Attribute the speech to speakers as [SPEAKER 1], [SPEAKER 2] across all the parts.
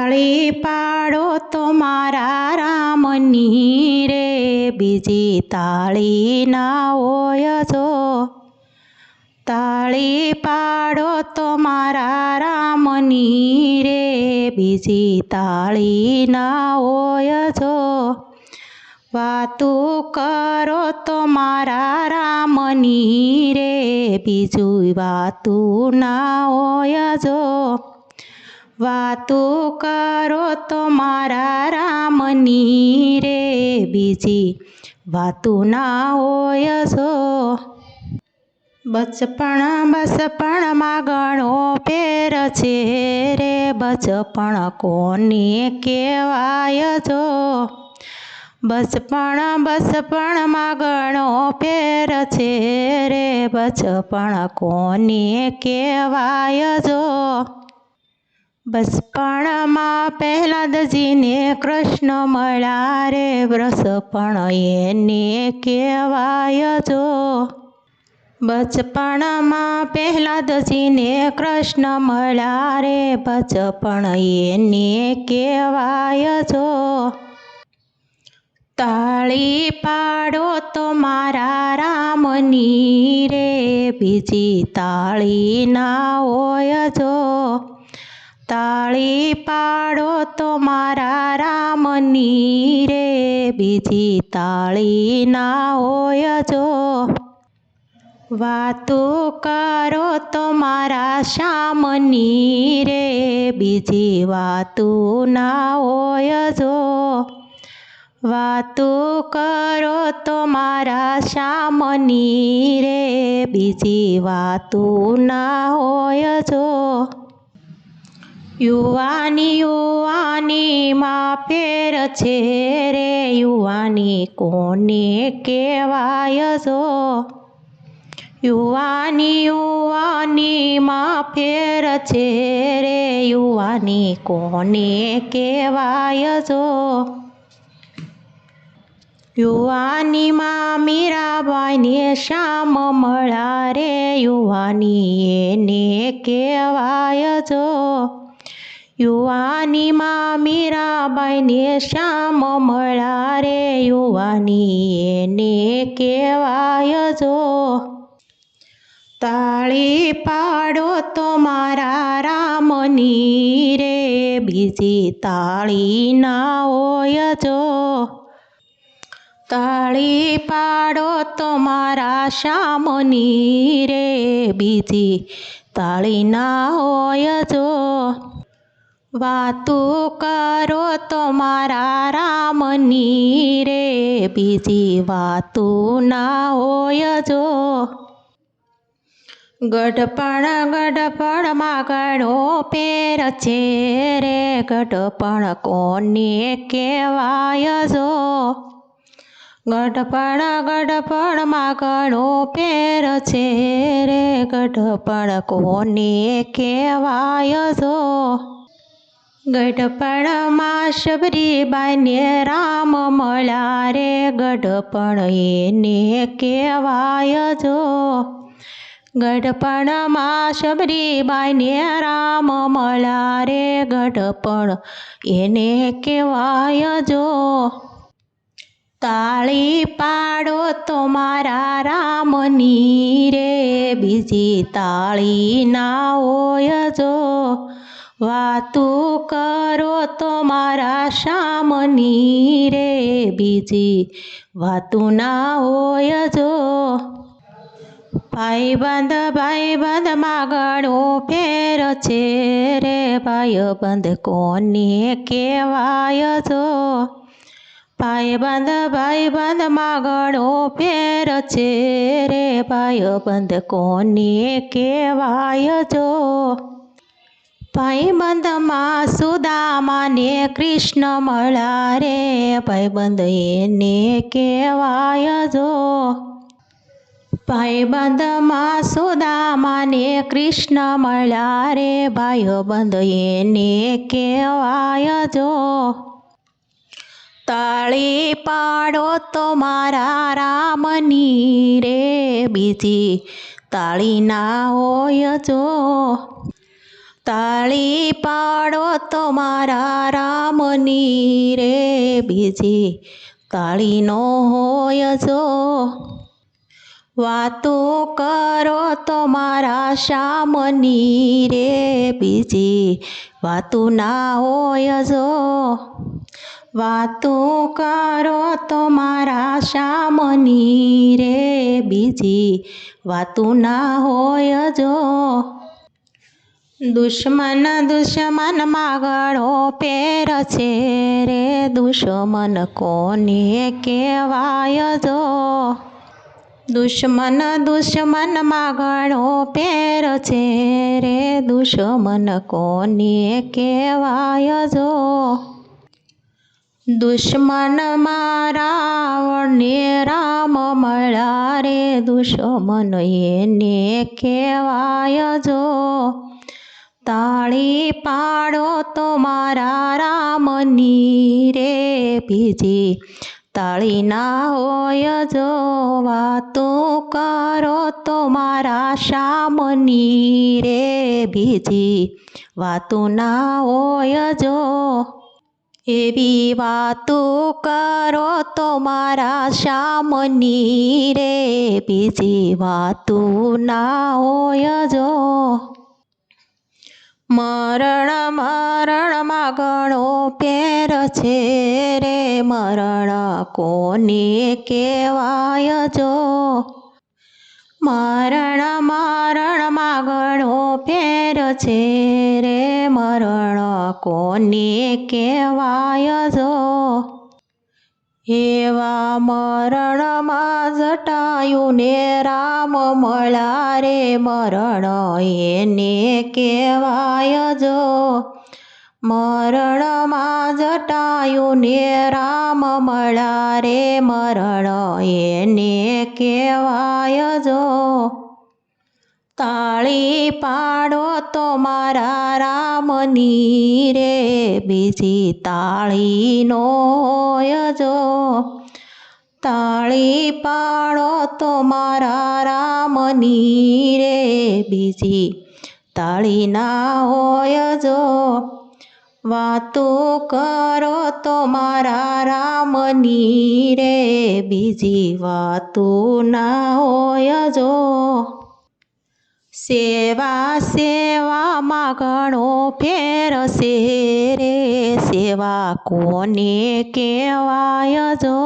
[SPEAKER 1] તાળી પાડો તો મારા રામની રે, બીજી તાળી ના હોય જો. તાળી પાડો તો મારા રામની રે, બીજી તાળી ના હોય જો. વાતું કરો તો મારા રામની રે, બીજું વાતું ના હોય જો. વાતું કરો તો મારા રામની રે, બીજી વાતું ના હોય જો. બચપણમાં ઘણો ફેર છે રે, બચપણ કોને કહેવાય જો. બચપણમાં ઘણો ફેર છે રે, બચપણ કોને કહેવાય જો. બચપણમાં પ્રહલાદજીને કૃષ્ણ મળ્યા રે, બચપણ એને કહેવાય જો. બચપણમાં પ્રહલાદજીને કૃષ્ણ મળ્યા રે, બચપણ એને કહેવાય જો. તાળી પાડો તો મારા રામની રે, બીજી તાળી ના હોય જો. તાળી પાડો તો મારા રામની રે, બીજી તાળી ના હોય જો. વાતું કરો તો મારા શ્યામની રે, બીજી વાતું ના હોય જો. વાતું કરો તો મારા શ્યામની રે, બીજી વાતું ના હોય જો. યુવાનીમાં ફેર છે રે, યુવાની કોને કહેવાય જો. યુવાનીમાં ફેર છે રે, યુવાની કોને કહેવાય જો. યુવાનીમાં મીરાબાઈને શ્યામ મળ્યા રે, યુવાની એને કહેવાય જો. યુવાનીમાં મીરાબાઈને શ્યામ મળ્યા રે, યુવાની એને કહેવાય જો. તાળી પાડો તો મારા રામની રે, બીજી તાળી ના હોય જો. તાળી પાડો તો મારા શ્યામની રે, બીજી તાળી ના હોય જો. વાતું કરો તો મારા રામની રે, બીજી વાતું ના હોય જો. ગઢપણમાં ઘણો ફેર છે રે, ગઢપણ કોને કહેવાય જો. ગઢપણમાં ઘણો ફેર છે રે, ગઢપણ કોને કહેવાય જો. ગઢપણમાં શબરીબાઈને રામ મળ્યા રે, ગઢપણ એને કહેવાય જો. ગઢપણમાં શબરીબાઈને રામ મળ્યા રે, ગઢપણ એને કહેવાય જો. તાળી પાડો તો મારા રામની રે, બીજી તાળી ના હોય જો. વાતું કરો તો મારા શ્યામની રે, બીજી વાતું ના હોય જો. ભાઈબંધમાં ઘણો ફેર છે રે, ભાઈબંધ કોને કહેવાય જો. ભાઈબંધમાં ઘણો ફેર છે રે, ભાઈબંધ કોને કહેવાય જો. ભાઈબંધમાં સુદામાને કૃષ્ણ મળ્યા રે, ભાઈબંધ એને કહેવાય જો. ભાઈબંધમાં સુદામાને કૃષ્ણ મળ્યા રે, ભાઈબંધ એને કહેવાય જો. તાળી પાડો તો મારા રામની રે, બીજી તાળી ના હોય જો. તાળી પાડો તો મારા રામની રે, બીજી તાળી ન હોય જો. વાતો કરો તો મારા શ્યામની રે, બીજી વાતું ના હોય જો. વાતો કરો તો મારા શ્યામની રે, બીજી વાતું ના હોય જો. દુશ્મન દુશ્મનમાં ગળો પેર છે રે, દુશ્મન કોને કહેવાય જો. દુશ્મન દુશ્મનમાં ગળો પેર છે રે, દુશ્મન કોને કહેવાય જો. દુશ્મનમાં રાવણ ને રામ મળ્યા રે, દુશ્મન એને કહેવાય જો. તાળી પાડો તો મારા રામની રે, બીજી તાળી ના હોય જો. વાતો કરો તો મારા શ્યામની રે, બીજી વાતું ના હોય જો. એવી વાતો કરો તો મારા શ્યામની રે, બીજી વાતું ના હોય જો. મરણ મરણમાં ઘણો પેર છે રે, મરણ કોને કહેવાય જો. મરણ મરણમાં ઘણો પેર છે રે, મરણ કોને કહેવાય જો. એવા મરણમાં જટાયું ને રામ મળ્યા રે, મરણ એને કહેવાય જો. મરણમાં જટાયું ને રામ મળ્યા રે, મરણ એને કહેવાય જો. તાળી પાડો તો મારા રામની રે, બીજી તાળી નો હોય જો. તાળી પાડો તો મારા રામની રે, બીજી તાળી ના હોય જો. વાતો કરો તો મારા રામની રે, બીજી વાતું ના હોય જો. સેવા સેવામાં ઘણો ફેર છે રે, સેવા કોને કહેવાય જો.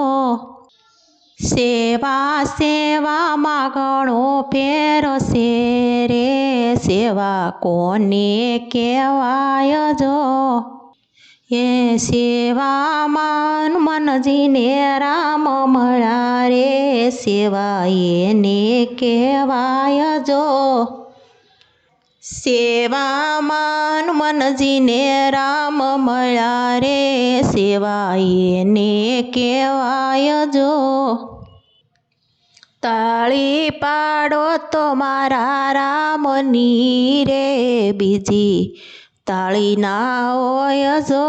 [SPEAKER 1] સેવા સેવામાં ઘણો ફેર છે રે, સેવા કોને કહેવાય જો. એ સેવામાં હનુમાનજીને રામ મળ્યા રે, સેવા એને કહેવાય જો. સેવામાં હનુમાનજીને રામ મળ્યા રે, સેવા એને કહેવાય જો. તાળી પાડો તો મારા રામની રે, બીજી તાળી ના હોય જો.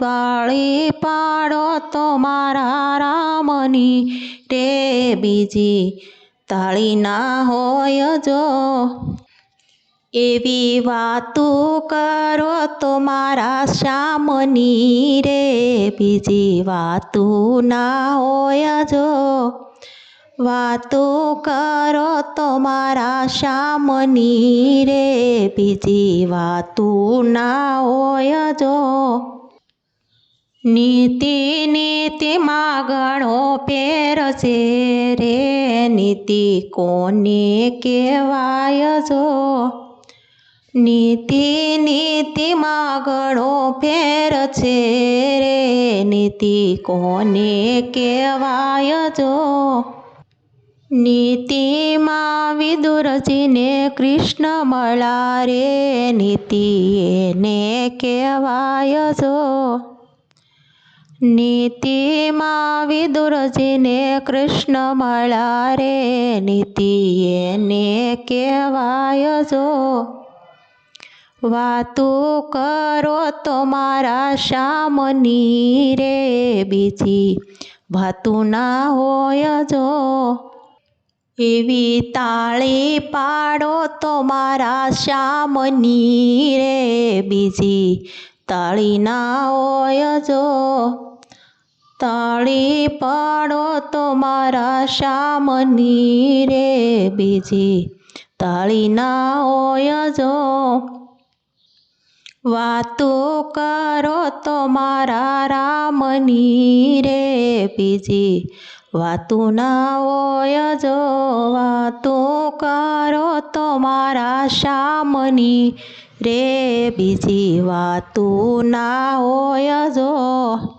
[SPEAKER 1] તાળી પાડો તો મારા રામની રે, બીજી તાળી ના હોય જો. એવી વાતું કરો તો મારા શ્યામની રે, બીજી વાતું ના હોય જો. વાતો કરો તો મારા શ્યામની રે, બીજી વાતું ના હોય જો. નીતિ નીતિમાં ઘણો ફેર છે રે, નીતિ કોને કહેવાય જો. નીતિ નીતિમાં ઘણો ફેર છે રે, નીતિ કોને કહેવાય જો. નીતિમાં વિદુરજીને કૃષ્ણ મળ્યા રે, નીતિ એને કહેવાય જો. નીતિમાં વિદુરજીને કૃષ્ણ મળ્યા રે, નીતિ એને કહેવાય જો. વાતું કરો તો મારા શ્યામની રે, બીજી વાતું ના હોય જો. એવી તાળી પાડો તો મારા શ્યામની રે, બીજી તાળી ના હોય જો. તાળી પાડો તો મારા શ્યામની રે, બીજી તાળી ના હોય જો. વાતો કરો તો મારા રામની રે, બીજી વાતું ના હોય જો. વાતો કરો તો મારા શ્યામની રે, બીજી વાતું ના હોય જો.